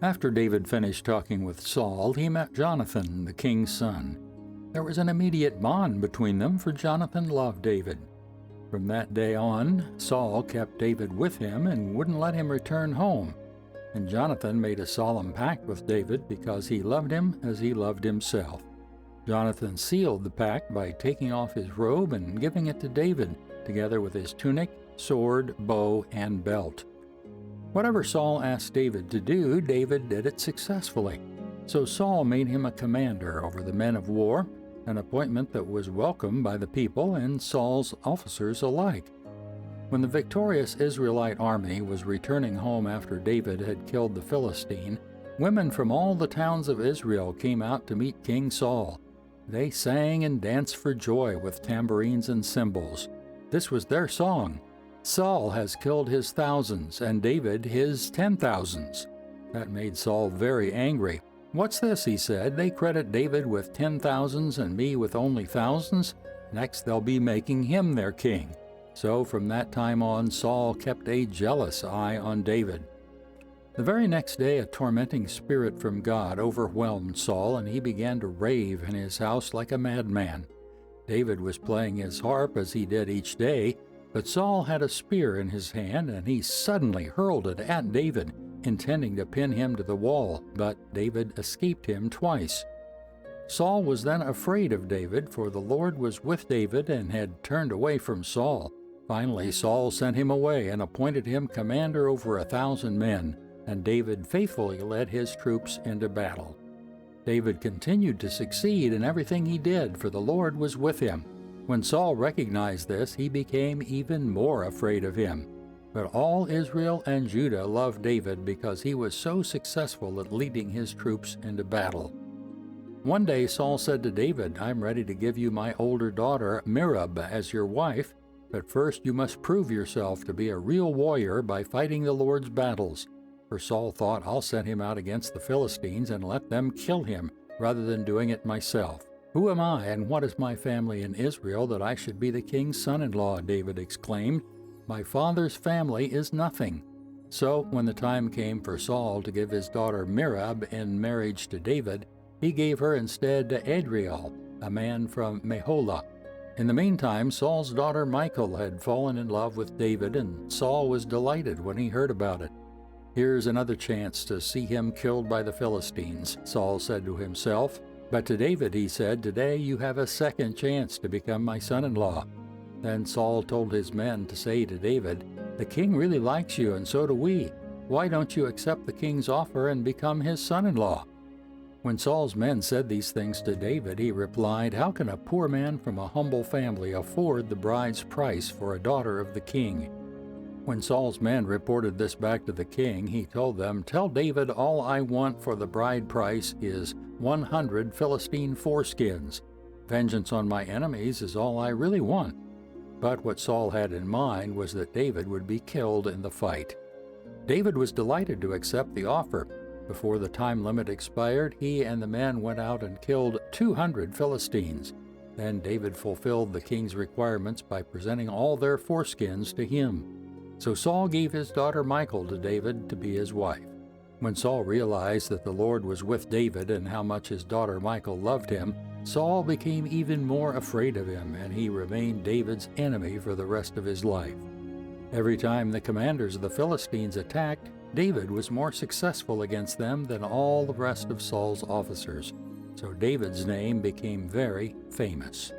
After David finished talking with Saul, he met Jonathan, the king's son. There was an immediate bond between them, for Jonathan loved David. From that day on, Saul kept David with him and wouldn't let him return home. And Jonathan made a solemn pact with David because he loved him as he loved himself. Jonathan sealed the pact by taking off his robe and giving it to David, together with his tunic, sword, bow, and belt. Whatever Saul asked David to do, David did it successfully. So Saul made him a commander over the men of war, an appointment that was welcomed by the people and Saul's officers alike. When the victorious Israelite army was returning home after David had killed the Philistine, women from all the towns of Israel came out to meet King Saul. They sang and danced for joy with tambourines and cymbals. This was their song: "Saul has killed his thousands, and David his 10,000s." That made Saul very angry. "What's this?" he said. "They credit David with 10,000s and me with only thousands. Next they'll be making him their king." So from that time on, Saul kept a jealous eye on David. The very next day, a tormenting spirit from God overwhelmed Saul, and he began to rave in his house like a madman. David was playing his harp as he did each day, but Saul had a spear in his hand, and he suddenly hurled it at David, intending to pin him to the wall, but David escaped him twice. Saul was then afraid of David, for the Lord was with David and had turned away from Saul. Finally, Saul sent him away and appointed him commander over 1,000 men, and David faithfully led his troops into battle. David continued to succeed in everything he did, for the Lord was with him. When Saul recognized this, he became even more afraid of him. But all Israel and Judah loved David because he was so successful at leading his troops into battle. One day Saul said to David, "I'm ready to give you my older daughter Merab as your wife, but first you must prove yourself to be a real warrior by fighting the Lord's battles." For Saul thought, "I'll send him out against the Philistines and let them kill him, rather than doing it myself. Who am I, and what is my family in Israel, that I should be the king's son-in-law?" David exclaimed. "My father's family is nothing." So when the time came for Saul to give his daughter Merab in marriage to David, he gave her instead to Adriel, a man from Meholah. In the meantime, Saul's daughter Michal had fallen in love with David, and Saul was delighted when he heard about it. "Here's another chance to see him killed by the Philistines," Saul said to himself. But to David he said, "Today you have a second chance to become my son-in-law." Then Saul told his men to say to David, "The king really likes you, and so do we. Why don't you accept the king's offer and become his son-in-law?" When Saul's men said these things to David, he replied, "How can a poor man from a humble family afford the bride's price for a daughter of the king?" When Saul's men reported this back to the king, he told them, "Tell David all I want for the bride price is 100 Philistine foreskins. Vengeance on my enemies is all I really want." But what Saul had in mind was that David would be killed in the fight. David was delighted to accept the offer. Before the time limit expired, he and the men went out and killed 200 Philistines. Then David fulfilled the king's requirements by presenting all their foreskins to him. So Saul gave his daughter Michal to David to be his wife. When Saul realized that the Lord was with David and how much his daughter Michal loved him, Saul became even more afraid of him, and he remained David's enemy for the rest of his life. Every time the commanders of the Philistines attacked, David was more successful against them than all the rest of Saul's officers. So David's name became very famous.